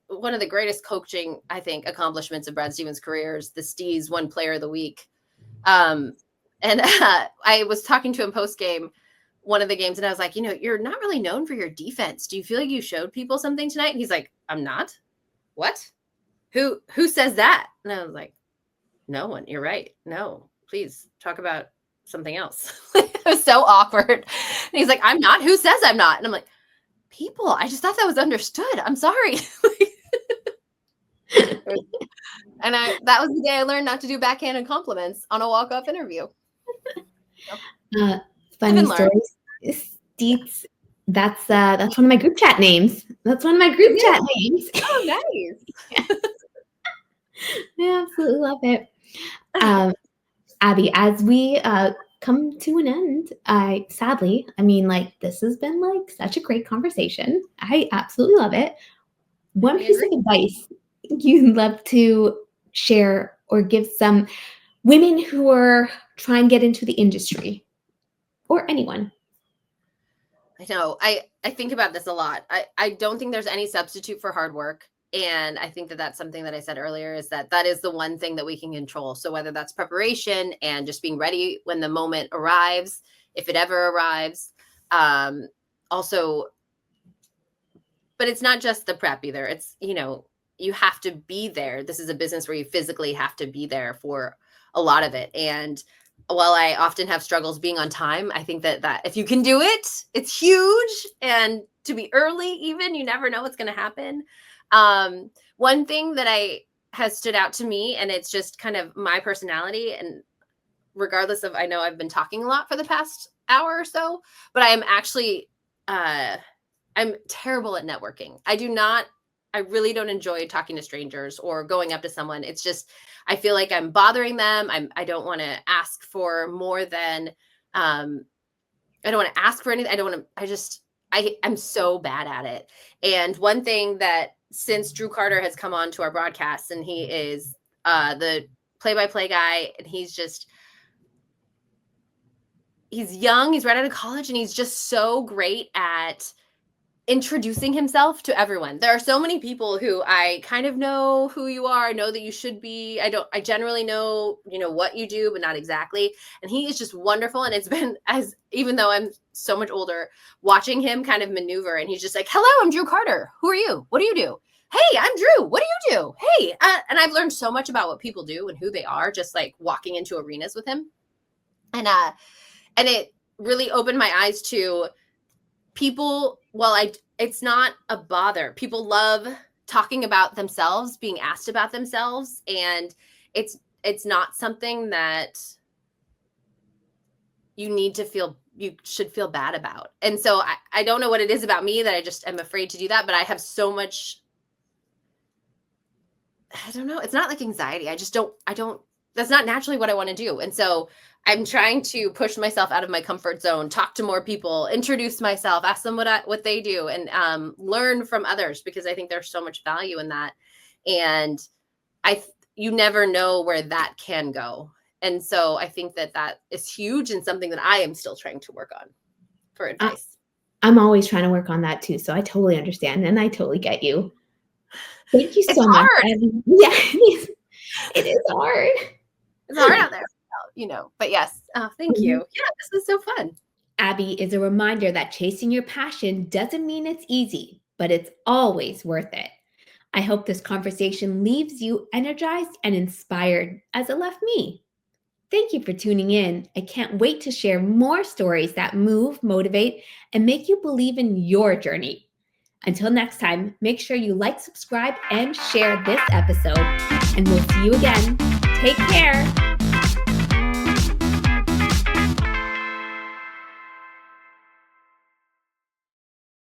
one of the greatest coaching, I think, accomplishments of Brad Stevens' career is the Steez won Player of the Week. And I was talking to him post-game, one of the games, and I was like, you're not really known for your defense. Do you feel like you showed people something tonight? And he's like, I'm not. What? Who says that? And I was like, no one. You're right. No, please talk about something else. It was so awkward. And he's like, I'm not. Who says I'm not? And I'm like, people, I just thought that was understood. I'm sorry. And that was the day I learned not to do backhanded compliments on a walk-off interview. Funny stories. Steets. That's one of my group chat names. That's one of my group chat names. Oh, nice. I absolutely love it. Abby, as we come to an end, sadly, this has been such a great conversation. I absolutely love it. One piece of advice you'd love to share or give some women who are trying to get into the industry, or anyone? I know. I think about this a lot. I don't think there's any substitute for hard work. And I think that that's something that I said earlier, is that is the one thing that we can control. So whether that's preparation and just being ready when the moment arrives, if it ever arrives, also, but it's not just the prep either. It's, you have to be there. This is a business where you physically have to be there for a lot of it. And while I often have struggles being on time, I think that if you can do it, it's huge. And to be early, even, you never know what's going to happen. One thing that has stood out to me, and it's just kind of my personality, and regardless of, I know I've been talking a lot for the past hour or so, but I am actually, I'm terrible at networking. I really don't enjoy talking to strangers or going up to someone. It's just, I feel like I'm bothering them. I don't want to ask for more than, I don't want to ask for anything. I'm so bad at it. And one thing that, since Drew Carter has come on to our broadcast, and he is the play-by-play guy, and he's young, he's right out of college, and he's just so great at introducing himself to everyone. There are so many people who I kind of know who you are, know that you should be. I generally know, what you do, but not exactly. And he is just wonderful. And it's been, even though I'm so much older, watching him kind of maneuver, and he's just like, hello, I'm Drew Carter. Who are you? What do you do? Hey, I'm Drew. What do you do? Hey. And I've learned so much about what people do and who they are, just like walking into arenas with him. And it really opened my eyes to people. It's not a bother. People love talking about themselves, being asked about themselves. And it's not something that you should feel bad about. And so I don't know what it is about me that I just am afraid to do that, but I have so much, I don't know. It's not like anxiety. That's not naturally what I want to do. And so I'm trying to push myself out of my comfort zone, talk to more people, introduce myself, ask them what they do, and learn from others, because I think there's so much value in that. And you never know where that can go. And so I think that is huge, and something that I am still trying to work on for advice. I'm always trying to work on that too. So I totally understand, and I totally get you. Thank you so much. Yeah, it is hard. It's hard out there. But yes, thank you. Yeah, this was so fun. Abby is a reminder that chasing your passion doesn't mean it's easy, but it's always worth it. I hope this conversation leaves you energized and inspired as it left me. Thank you for tuning in. I can't wait to share more stories that move, motivate, and make you believe in your journey. Until next time, make sure you like, subscribe, and share this episode, and we'll see you again. Take care.